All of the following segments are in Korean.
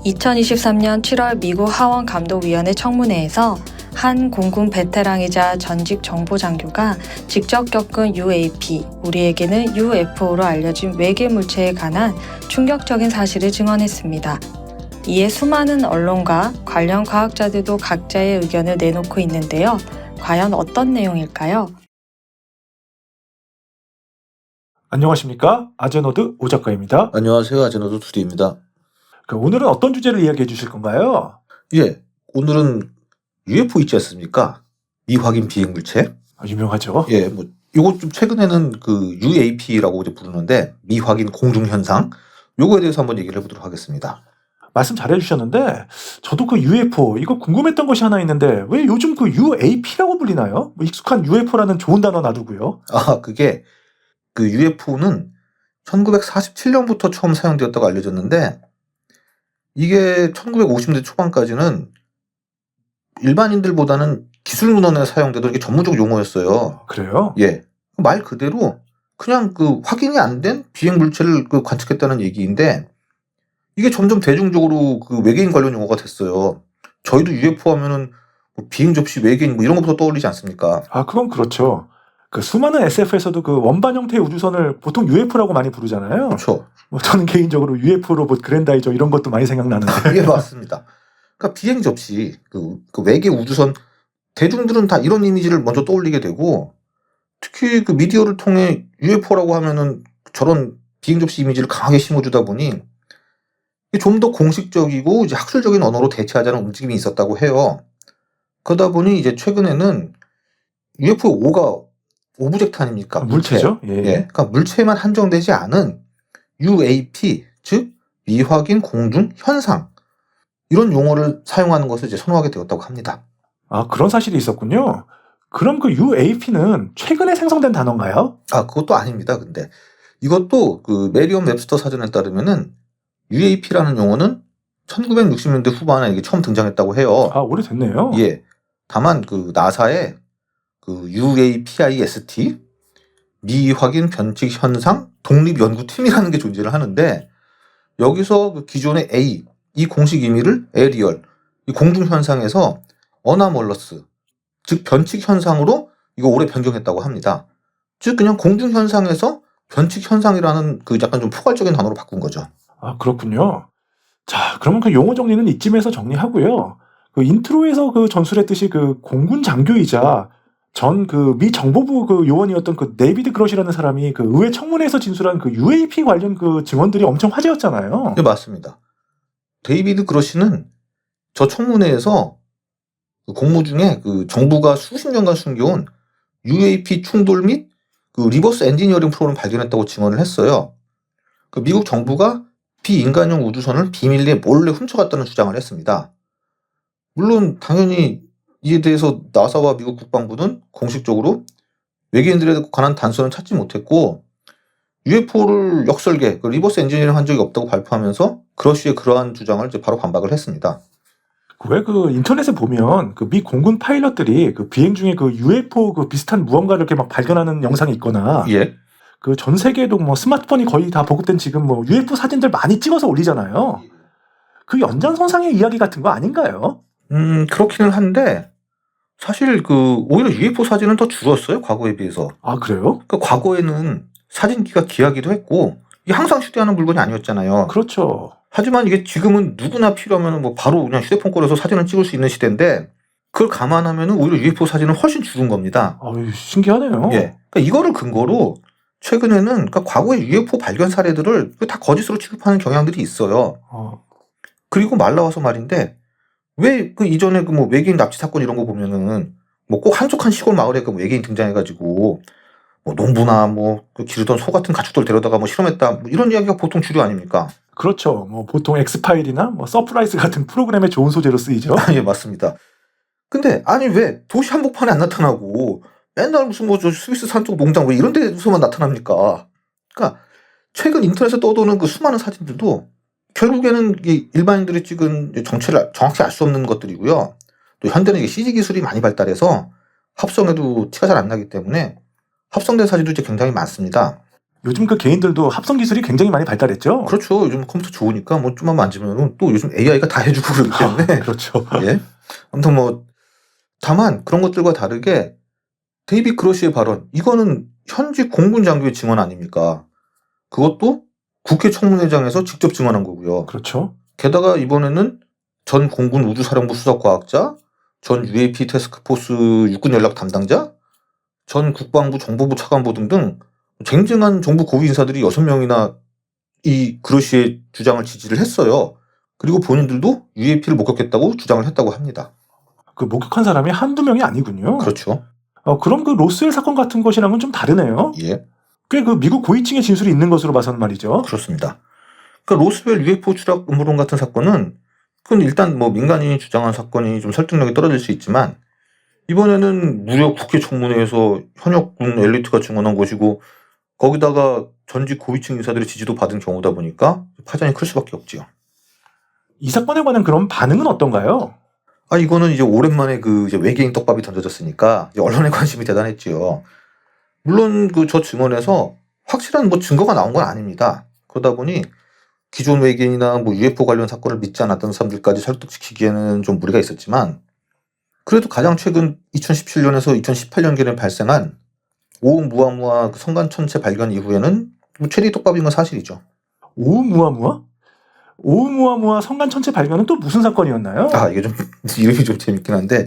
2023년 7월 미국 하원 감독위원회 청문회에서 한 공군 베테랑이자 전직 정보장교가 직접 겪은 UAP, 우리에게는 UFO로 알려진 외계 물체에 관한 충격적인 사실을 증언했습니다. 이에 수많은 언론과 관련 과학자들도 각자의 의견을 내놓고 있는데요. 과연 어떤 내용일까요? 안녕하십니까? 아제노드 오 작가입니다. 안녕하세요. 아제노드 투디입니다. 오늘은 어떤 주제를 이야기해 주실 건가요? 예, 오늘은 UFO 있지 않습니까? 미확인 비행물체. 유명하죠. 예, 요거 좀 최근에는 그 UAP라고 이제 부르는데 미확인 공중현상. 요거에 대해서 한번 얘기를 해보도록 하겠습니다. 말씀 잘해 주셨는데 저도 그 UFO 이거 궁금했던 것이 하나 있는데 왜 요즘 그 UAP라고 불리나요? 익숙한 UFO라는 좋은 단어 놔두고요. 그게 그 UFO는 1947년부터 처음 사용되었다고 알려졌는데 이게 1950년대 초반까지는 일반인들보다는 기술 문헌에 사용되던 이게 전문적 용어였어요. 그래요? 예. 말 그대로 그냥 그 확인이 안 된 비행 물체를 그 관측했다는 얘기인데 이게 점점 대중적으로 그 외계인 관련 용어가 됐어요. 저희도 UFO 하면은 뭐 비행 접시 외계인 뭐 이런 것부터 떠올리지 않습니까? 그건 그렇죠. 그 수많은 SF에서도 그 원반 형태의 우주선을 보통 UFO라고 많이 부르잖아요. 그렇죠. 저는 개인적으로 UFO 로봇 그랜다이저 이런 것도 많이 생각나는데. 예, 맞습니다. 그러니까 비행 접시, 그 외계 우주선 대중들은 다 이런 이미지를 먼저 떠올리게 되고 특히 그 미디어를 통해 UFO라고 하면은 저런 비행 접시 이미지를 강하게 심어주다 보니 좀 더 공식적이고 이제 학술적인 언어로 대체하자는 움직임이 있었다고 해요. 그러다 보니 이제 최근에는 UFO-5가 오브젝트 아닙니까? 물체죠. 예. 그러니까 물체만 한정되지 않은 UAP, 즉 미확인 공중 현상 이런 용어를 사용하는 것을 이제 선호하게 되었다고 합니다. 그런 사실이 있었군요. 그럼 그 UAP는 최근에 생성된 단어인가요? 그것도 아닙니다. 근데 이것도 그 메리엄 웹스터 사전에 따르면은 UAP라는 용어는 1960년대 후반에 이게 처음 등장했다고 해요. 오래됐네요. 예. 다만 그 나사의 그 UAPIST 미확인 변칙 현상 독립연구팀이라는 게 존재를 하는데 여기서 그 기존의 A 이 공식 의미를 에리얼 이 공중 현상에서 어나멀러스 즉 변칙 현상으로 이거 올해 변경했다고 합니다. 즉 그냥 공중 현상에서 변칙 현상이라는 그 약간 좀 포괄적인 단어로 바꾼 거죠. 그렇군요. 자, 그러면 그 용어 정리는 이쯤에서 정리하고요. 그 인트로에서 그 전술했듯이 그 공군 장교이자 전 그 미 정보부 그 요원이었던 그 데이비드 그럿이라는 사람이 그 의회 청문회에서 진술한 그 UAP 관련 그 증언들이 엄청 화제였잖아요. 네, 맞습니다. 데이비드 그럿이는 저 청문회에서 그 공모 중에 그 정부가 수십 년간 숨겨온 UAP 충돌 및 그 리버스 엔지니어링 프로그램을 발견했다고 증언을 했어요. 그 미국 정부가 비인간용 우주선을 비밀리에 몰래 훔쳐갔다는 주장을 했습니다. 물론 당연히 이에 대해서 나사와 미국 국방부는 공식적으로 외계인들에 관한 단서는 찾지 못했고 UFO를 역설계, 그 리버스 엔지니어링 한 적이 없다고 발표하면서 그러시의 그러한 주장을 이제 바로 반박을 했습니다. 왜 그 인터넷에 보면 그 미 공군 파일럿들이 그 비행 중에 그 UFO 그 비슷한 무언가를 이렇게 막 발견하는 영상이 있거나 예. 그 전 세계에도 뭐 스마트폰이 거의 다 보급된 지금 뭐 UFO 사진들 많이 찍어서 올리잖아요. 그 연장선상의 이야기 같은 거 아닌가요? 그렇기는 한데 사실 그 오히려 UFO 사진은 더 줄었어요. 과거에 비해서. 그래요? 그 과거에는 사진기가 귀하기도 했고 이게 항상 휴대하는 물건이 아니었잖아요. 그렇죠. 하지만 이게 지금은 누구나 필요하면 뭐 바로 그냥 휴대폰 꺼내서 사진을 찍을 수 있는 시대인데 그걸 감안하면 오히려 UFO 사진은 훨씬 줄은 겁니다. 신기하네요. 예. 그러니까 이거를 근거로 최근에는 그러니까 과거의 UFO 발견 사례들을 다 거짓으로 취급하는 경향들이 있어요. 그리고 말 나와서 말인데 왜 그 이전에 그 뭐 외계인 납치 사건 이런 거 보면은 뭐 꼭 한적한 시골 마을에 그 외계인 등장해가지고 뭐 농부나 뭐 그 기르던 소 같은 가축들 데려다가 뭐 실험했다 뭐 이런 이야기가 보통 주류 아닙니까? 그렇죠. 뭐 보통 엑스파일이나 뭐 서프라이즈 같은 프로그램에 좋은 소재로 쓰이죠. 예, 맞습니다. 근데 아니 왜 도시 한복판에 안 나타나고 맨날 무슨 뭐 저 스위스 산쪽 농장 왜 이런 데서만 나타납니까? 그러니까 최근 인터넷에 떠도는 그 수많은 사진들도 결국에는 일반인들이 찍은 정체를 정확히 알 수 없는 것들이고요. 또 현대는 CG 기술이 많이 발달해서 합성해도 티가 잘 안 나기 때문에 합성된 사진도 이제 굉장히 많습니다. 요즘 그 개인들도 합성 기술이 굉장히 많이 발달했죠. 그렇죠. 요즘 컴퓨터 좋으니까 뭐 좀만 만지면은 또 요즘 AI가 다 해주고 그러기 때문에. 그렇죠. 예. 아무튼 뭐 다만 그런 것들과 다르게 데이빗 그러시의 발언, 이거는 현직 공군 장교의 증언 아닙니까? 그것도 국회 청문회장에서 직접 증언한 거고요. 그렇죠. 게다가 이번에는 전 공군 우주사령부 수석과학자, 전 UAP 태스크포스 육군 연락 담당자, 전 국방부 정보부 차관보 등등 쟁쟁한 정부 고위 인사들이 6명이나 이 그러시의 주장을 지지를 했어요. 그리고 본인들도 UAP를 목격했다고 주장을 했다고 합니다. 그 목격한 사람이 한두 명이 아니군요. 그렇죠. 그럼 그 로스웰 사건 같은 것이랑은 좀 다르네요. 예, 꽤 그 미국 고위층의 진술이 있는 것으로 봐서는 말이죠. 그렇습니다. 그러니까 로스웰 UFO 추락 음모론 같은 사건은 그건 일단 뭐 민간인이 주장한 사건이 좀 설득력이 떨어질 수 있지만 이번에는 무려 국회 청문회에서 현역군 엘리트가 증언한 것이고 거기다가 전직 고위층 인사들의 지지도 받은 경우다 보니까 파장이 클 수밖에 없지요. 이 사건에 관한 그런 반응은 어떤가요? 이거는 이제 오랜만에 그 이제 외계인 떡밥이 던져졌으니까 이제 언론의 관심이 대단했지요. 물론 그 저 증언에서 확실한 뭐 증거가 나온 건 아닙니다. 그러다 보니 기존 외계인이나 뭐 UFO 관련 사건을 믿지 않았던 사람들까지 설득시키기에는 좀 무리가 있었지만 그래도 가장 최근 2017년에서 2018년경에 발생한 오umuamua 그 성간천체 발견 이후에는 뭐 체리 떡밥인 건 사실이죠. 오umuamua? 오umuamua 성간천체 발견은 또 무슨 사건이었나요? 이게 좀 이름이 좀 재밌긴 한데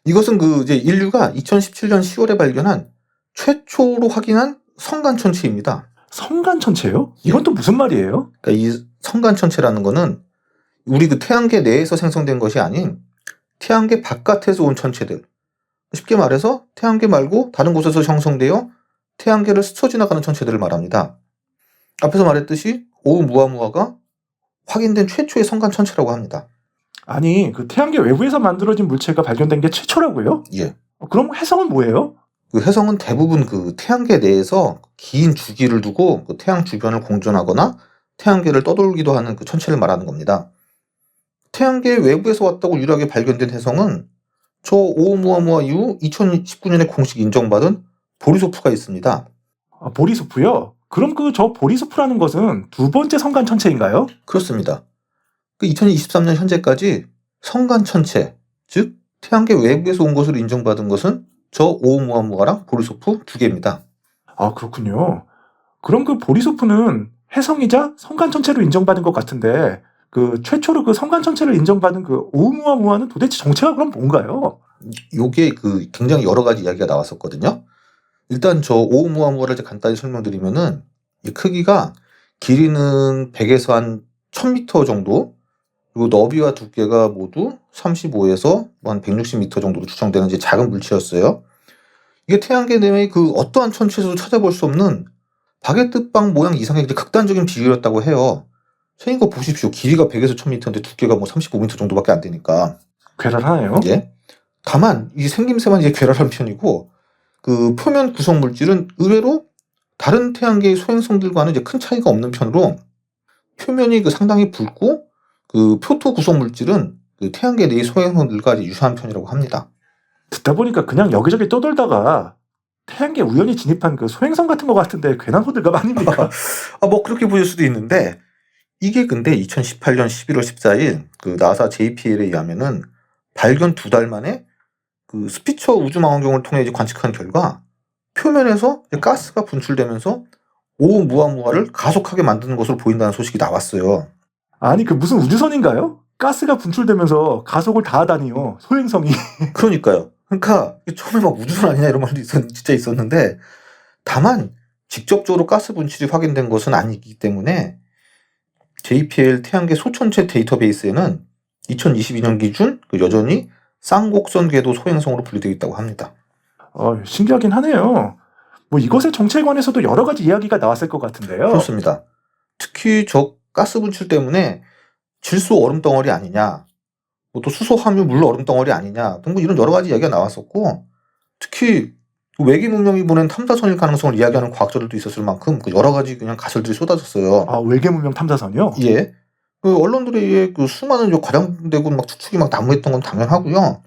이것은 그 이제 인류가 2017년 10월에 발견한 최초로 확인한 성간천체입니다. 성간천체요? 이건 또 무슨 말이에요? 그러니까 이 성간천체라는 거는 우리 그 태양계 내에서 생성된 것이 아닌 태양계 바깥에서 온 천체들. 쉽게 말해서 태양계 말고 다른 곳에서 형성되어 태양계를 스쳐 지나가는 천체들을 말합니다. 앞에서 말했듯이 오umuamua가 확인된 최초의 성간천체라고 합니다. 아니, 그 태양계 외부에서 만들어진 물체가 발견된 게 최초라고요? 예. 그럼 해성은 뭐예요? 그 해성은 대부분 그 태양계 내에서 긴 주기를 두고 그 태양 주변을 공전하거나 태양계를 떠돌기도 하는 그 천체를 말하는 겁니다. 태양계 외부에서 왔다고 유일하게 발견된 해성은 저 오umuamua 이후 2019년에 공식 인정받은 보리소프가 있습니다. 보리소프요? 그럼 그 저 보리소프라는 것은 두 번째 성간천체인가요? 그렇습니다. 그 2023년 현재까지 성간천체, 즉 태양계 외부에서 온 것으로 인정받은 것은 저 오umuamua랑 보리소프 두 개입니다. 그렇군요. 그럼 그 보리소프는 해성이자 성간천체로 인정받은 것 같은데 그 최초로 그 성간천체를 인정받은 그 오umuamua는 도대체 정체가 그럼 뭔가요? 요게 그 굉장히 여러 가지 이야기가 나왔었거든요. 일단 저 오umuamua를 이제 간단히 설명드리면은 이 크기가 길이는 100에서 한 1000m 정도, 그리고 너비와 두께가 모두 35에서 한 160m 정도로 추정되는 이제 작은 물체였어요. 이게 태양계 내의 그 어떠한 천체에서도 찾아볼 수 없는 바게트빵 모양 이상의 이제 극단적인 비율이었다고 해요. 선생님 거 보십시오. 길이가 100에서 1000m인데 두께가 뭐 35m 정도밖에 안 되니까. 괴랄하네요. 예. 다만 이 생김새만 이제 괴랄한 편이고 그 표면 구성 물질은 의외로 다른 태양계의 소행성들과는 이제 큰 차이가 없는 편으로 표면이 그 상당히 붉고 그 표토 구성 물질은 그 태양계 내의 소행성들과 이제 유사한 편이라고 합니다. 듣다 보니까 그냥 여기저기 떠돌다가 태양계 우연히 진입한 그 소행성 같은 것 같은데 괜한 호들갑 아닙니까? 뭐 그렇게 보일 수도 있는데 이게 근데 2018년 11월 14일 그 나사 JPL에 의하면은 발견 2달 만에 그 스피처 우주망원경을 통해 이제 관측한 결과 표면에서 이제 가스가 분출되면서 오umuamua를 가속하게 만드는 것으로 보인다는 소식이 나왔어요. 아니 그 무슨 우주선인가요? 가스가 분출되면서 가속을 다 하다니요. 소행성이. 그러니까요. 그러니까 처음에 막 우주선 아니냐 이런 말도 진짜 있었는데 다만 직접적으로 가스 분출이 확인된 것은 아니기 때문에 JPL 태양계 소천체 데이터베이스에는 2022년 기준 여전히 쌍곡선 궤도 소행성으로 분류되어 있다고 합니다. 신기하긴 하네요. 뭐 이것의 정체에 관해서도 여러 가지 이야기가 나왔을 것 같은데요. 그렇습니다. 특히 저 가스 분출 때문에 질소 얼음 덩어리 아니냐, 뭐 또 수소 함유 물 얼음 덩어리 아니냐 등 뭐 이런 여러 가지 이야기가 나왔었고 특히 외계 문명이 보낸 탐사선일 가능성을 이야기하는 과학자들도 있었을 만큼 여러 가지 그냥 가설들이 쏟아졌어요. 외계 문명 탐사선이요? 예. 그 언론들에 의해 그 수많은 과장되고 막 추측이 막 난무했던 건 당연하고요.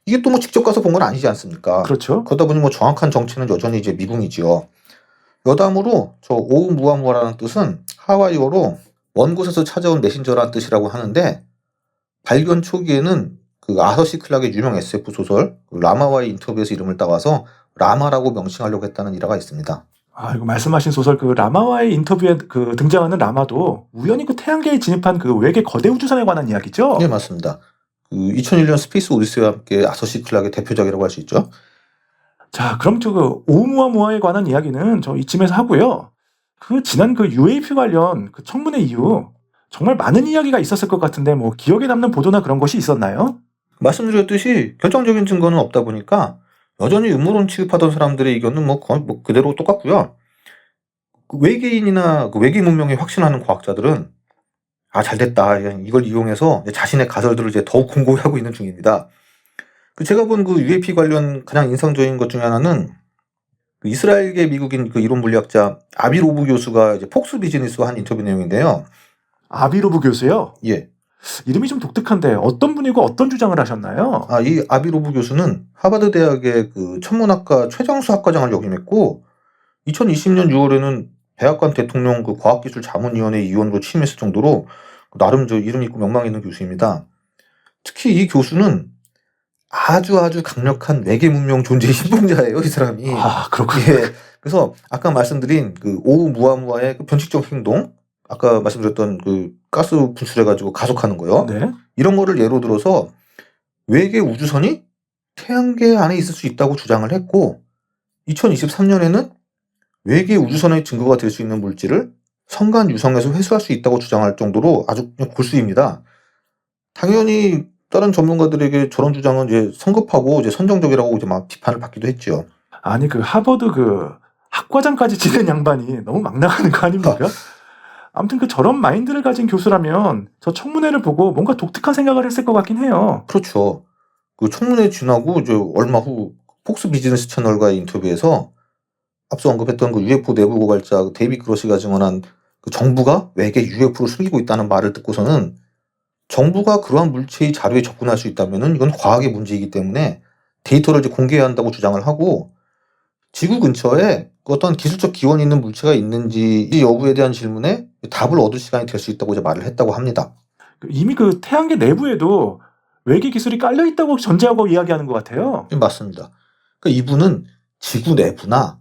이게 또 뭐 직접 가서 본 건 아니지 않습니까? 그렇죠. 그러다 보니 뭐 정확한 정체는 여전히 이제 미궁이지요. 여담으로 저 오umu아무아라는 뜻은 하와이어로 먼 곳에서 찾아온 메신저라는 뜻이라고 하는데 발견 초기에는 그 아서 시 클락의 유명 SF 소설 라마와의 인터뷰에서 이름을 따와서 라마라고 명칭하려고 했다는 일화가 있습니다. 아, 이거 말씀하신 소설 그 라마와의 인터뷰에 그 등장하는 라마도 우연히 그 태양계에 진입한 그 외계 거대 우주선에 관한 이야기죠? 네, 맞습니다. 그 2001년 스페이스 오디세이와 함께 아서 시 클락의 대표작이라고 할 수 있죠. 자, 그럼 저 그 오umu아무아에 관한 이야기는 저 이쯤에서 하고요. 그 지난 그 UAP 관련 그 청문회 이후 정말 많은 이야기가 있었을 것 같은데 뭐 기억에 남는 보도나 그런 것이 있었나요? 말씀드렸듯이 결정적인 증거는 없다 보니까 여전히 음모론 취급하던 사람들의 의견은 뭐 거의 뭐 그대로 똑같고요. 그 외계인이나 그 외계 문명에 확신하는 과학자들은 아, 잘됐다. 이걸 이용해서 자신의 가설들을 이제 더욱 공고히하고 있는 중입니다. 그 제가 본 그 UAP 관련 가장 인상적인 것 중에 하나는 그 이스라엘계 미국인 그 이론 물리학자 아비로브 교수가 이제 폭스 비즈니스와 한 인터뷰 내용인데요. 아비로브 교수요? 예. 이름이 좀 독특한데 어떤 분이고 어떤 주장을 하셨나요? 아, 이 아비로브 교수는 하버드 대학의 그 천문학과 최정수 학과장을 역임했고 2020년 6월에는 백악관 대통령 그 과학기술 자문위원회 위원으로 취임했을 정도로 나름 저 이름 있고 명망 있는 교수입니다. 특히 이 교수는 아주 강력한 외계 문명 존재의 신봉자예요, 이 사람이. 아, 그렇군요. 예. 그래서 아까 말씀드린 그 오umu아무아의 그 변칙적 행동, 아까 말씀드렸던 그 가스 분출해가지고 가속하는 거요. 네. 이런 거를 예로 들어서 외계 우주선이 태양계 안에 있을 수 있다고 주장을 했고 2023년에는 외계 우주선의 증거가 될 수 있는 물질을 성간 유성에서 회수할 수 있다고 주장할 정도로 아주 그냥 골수입니다. 당연히 다른 전문가들에게 저런 주장은 이제 성급하고 이제 선정적이라고 이제 막 비판을 받기도 했죠. 아니 그 하버드 그 학과장까지 지낸 양반이 너무 막 나가는 거 아닙니까? 아무튼 그 저런 마인드를 가진 교수라면 저 청문회를 보고 뭔가 독특한 생각을 했을 것 같긴 해요. 그렇죠. 그 청문회 지나고 이제 얼마 후 폭스 비즈니스 채널과의 인터뷰에서 앞서 언급했던 그 UFO 내부 고발자 데이비드 그로시가 증언한 그 정부가 외계 UFO를 숨기고 있다는 말을 듣고서는 정부가 그러한 물체의 자료에 접근할 수 있다면은 이건 과학의 문제이기 때문에 데이터를 이제 공개해야 한다고 주장을 하고 지구 근처에 어떤 기술적 기원이 있는 물체가 있는지 여부에 대한 질문에 답을 얻을 시간이 될 수 있다고 이제 말을 했다고 합니다. 이미 그 태양계 내부에도 외계 기술이 깔려 있다고 전제하고 이야기하는 것 같아요. 네, 맞습니다. 그러니까 이분은 지구 내부나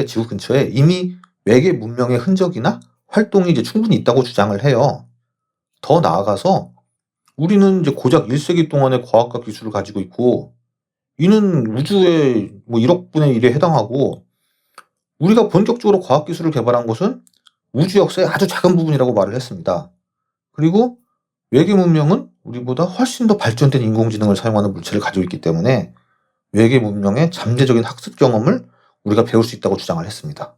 지구 근처에 이미 외계 문명의 흔적이나 활동이 이제 충분히 있다고 주장을 해요. 더 나아가서 우리는 이제 고작 1세기 동안의 과학과 기술을 가지고 있고 이는 우주의 뭐 1억 분의 1에 해당하고 우리가 본격적으로 과학기술을 개발한 것은 우주 역사의 아주 작은 부분이라고 말을 했습니다. 그리고 외계 문명은 우리보다 훨씬 더 발전된 인공지능을 사용하는 물체를 가지고 있기 때문에 외계 문명의 잠재적인 학습 경험을 우리가 배울 수 있다고 주장을 했습니다.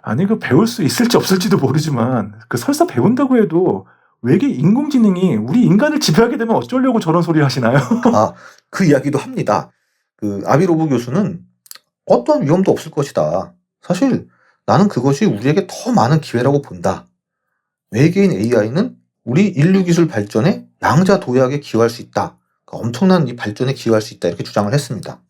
아니 그 배울 수 있을지 없을지도 모르지만 그 설사 배운다고 해도 외계 인공지능이 우리 인간을 지배하게 되면 어쩌려고 저런 소리 하시나요? 아, 그 이야기도 합니다. 그 아비로브 교수는 어떠한 위험도 없을 것이다. 사실 나는 그것이 우리에게 더 많은 기회라고 본다. 외계인 AI는 우리 인류 기술 발전에 양자도약에 기여할 수 있다. 그러니까 엄청난 이 발전에 기여할 수 있다. 이렇게 주장을 했습니다.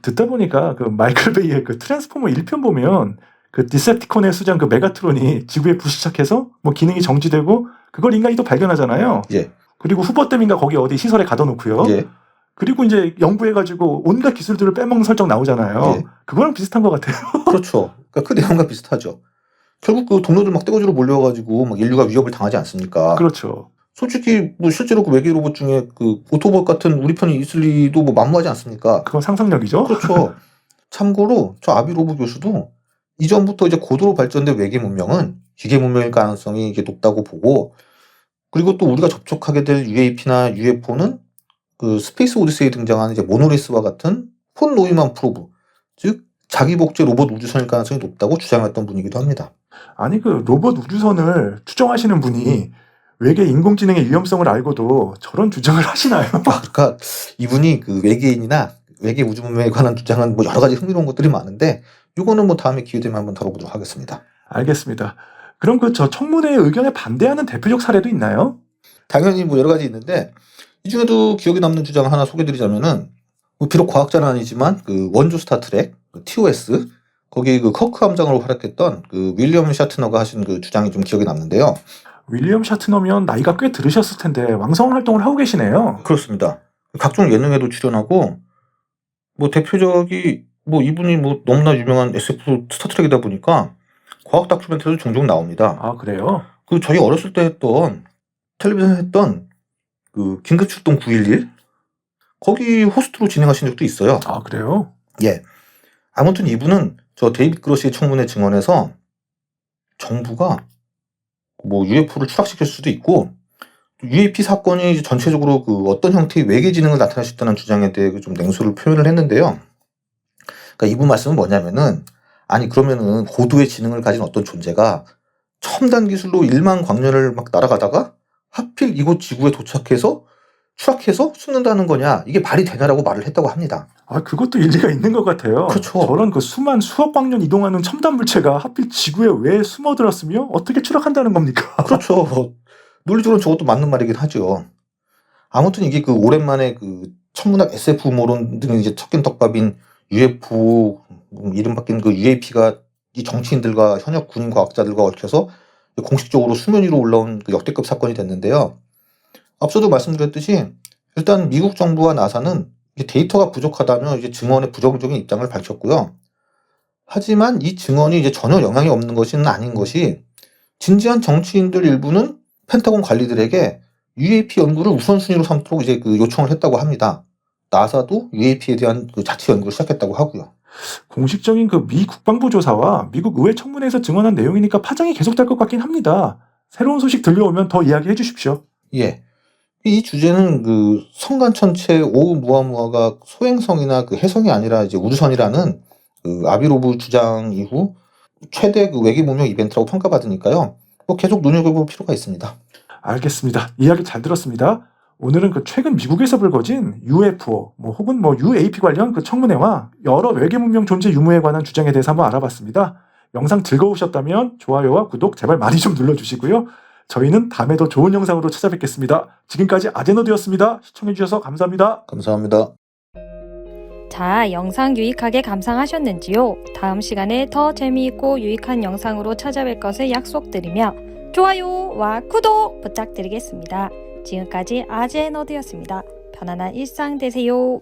듣다 보니까 그 마이클 베이의 그 트랜스포머 1편 보면 그 디셉티콘의 수장 그 메가트론이 지구에 불시착해서 뭐 기능이 정지되고 그걸 인간이 또 발견하잖아요. 예. 그리고 후버댐인가 거기 어디 시설에 가둬놓고요. 예. 그리고 이제 연구해가지고 온갖 기술들을 빼먹는 설정 나오잖아요. 예. 그거랑 비슷한 것 같아요. 그렇죠. 그러니까 그 내용과 비슷하죠. 결국 그 동료들 막 떼거지로 몰려가지고 막 인류가 위협을 당하지 않습니까? 그렇죠. 솔직히 뭐 실제로 그 외계 로봇 중에 그 오토봇 같은 우리 편이 있을 리도 뭐 만무하지 않습니까? 그건 상상력이죠. 그렇죠. 참고로 저 아비로브 교수도 이전부터 이제 고도로 발전된 외계 문명은 기계 문명일 가능성이 이게 높다고 보고 그리고 또 우리가 접촉하게 될 UAP나 UFO는 그 스페이스 오디세이에 등장하는 이제 모노리스와 같은 폰 노이만 프로브 즉 자기 복제 로봇 우주선일 가능성이 높다고 주장했던 분이기도 합니다. 아니 그 로봇 우주선을 추정하시는 분이 외계 인공지능의 위험성을 알고도 저런 주장을 하시나요? 그러니까 이분이 그 외계인이나 외계 우주 문명에 관한 주장은 뭐 여러 가지 흥미로운 것들이 많은데 이거는 뭐 다음에 기회 되면 한번 다뤄보도록 하겠습니다. 알겠습니다. 그럼 그 저 청문회의 의견에 반대하는 대표적 사례도 있나요? 당연히 뭐 여러 가지 있는데 이 중에도 기억에 남는 주장 하나 소개드리자면은 뭐 비록 과학자는 아니지만 그 원조 스타트랙 TOS 거기 그 커크 함장으로 활약했던 그 윌리엄 샤트너가 하신 그 주장이 좀 기억에 남는데요. 윌리엄 샤트너면 나이가 꽤 들으셨을 텐데 왕성한 활동을 하고 계시네요. 그렇습니다. 각종 예능에도 출연하고 뭐 대표적이 뭐 이분이 뭐 너무나 유명한 SF 스타트rek이다 보니까 과학 다큐멘터리도 종종 나옵니다. 아, 그래요? 그 저희 어렸을 때 했던 텔레비전 했던 그 긴급출동 911 거기 호스트로 진행하신 적도 있어요. 아, 그래요? 예. 아무튼 이분은 저 데이빗 그로시의 청문회 증언에서 정부가 뭐 UFO를 추락시킬 수도 있고 UAP 사건이 이제 전체적으로 그 어떤 형태의 외계 지능을 나타낼 수 있다는 주장에 대해 좀 냉소를 표현을 했는데요. 그러니까 이분 말씀은 뭐냐면은 아니 그러면은 고도의 지능을 가진 어떤 존재가 첨단 기술로 1만 광년을 막 날아가다가 하필 이곳 지구에 도착해서 추락해서 숨는다는 거냐 이게 말이 되냐라고 말을 했다고 합니다. 아, 그것도 일리가 있는 것 같아요. 그렇죠. 저런 그 수만 수억 광년 이동하는 첨단 물체가 하필 지구에 왜 숨어들었으며 어떻게 추락한다는 겁니까? 그렇죠. 논리적으로 저것도 맞는 말이긴 하죠. 아무튼 이게 그 오랜만에 그 천문학 SF 음모론 등이 이제 섞인 떡밥인 UFO 이름 바뀐 그 UAP가 이 정치인들과 현역 군인 과학자들과 얽혀서 공식적으로 수면 위로 올라온 그 역대급 사건이 됐는데요. 앞서도 말씀드렸듯이 일단 미국 정부와 나사는 데이터가 부족하다며 이제 증언의 부정적인 입장을 밝혔고요. 하지만 이 증언이 이제 전혀 영향이 없는 것은 아닌 것이 진지한 정치인들 일부는 펜타곤 관리들에게 UAP 연구를 우선순위로 삼도록 이제 그 요청을 했다고 합니다. 나사도 UAP에 대한 그 자체 연구를 시작했다고 하고요. 공식적인 그 미 국방부 조사와 미국 의회 청문회에서 증언한 내용이니까 파장이 계속될 것 같긴 합니다. 새로운 소식 들려오면 더 이야기해 주십시오. 예. 이 주제는 그 성간천체 오umu아무아가 소행성이나 그 해성이 아니라 이제 우주선이라는 그 아비로브 주장 이후 최대 그 외계 문명 이벤트라고 평가받으니까요. 뭐 계속 눈여겨볼 필요가 있습니다. 알겠습니다. 이야기 잘 들었습니다. 오늘은 그 최근 미국에서 불거진 UFO 혹은 UAP 관련 그 청문회와 여러 외계 문명 존재 유무에 관한 주장에 대해서 한번 알아봤습니다. 영상 즐거우셨다면 좋아요와 구독 제발 많이 좀 눌러주시고요. 저희는 다음에 더 좋은 영상으로 찾아뵙겠습니다. 지금까지 아제노드였습니다. 시청해주셔서 감사합니다. 감사합니다. 자, 영상 유익하게 감상하셨는지요? 다음 시간에 더 재미있고 유익한 영상으로 찾아뵐 것을 약속드리며 좋아요와 구독 부탁드리겠습니다. 지금까지 아제너드였습니다. 편안한 일상 되세요.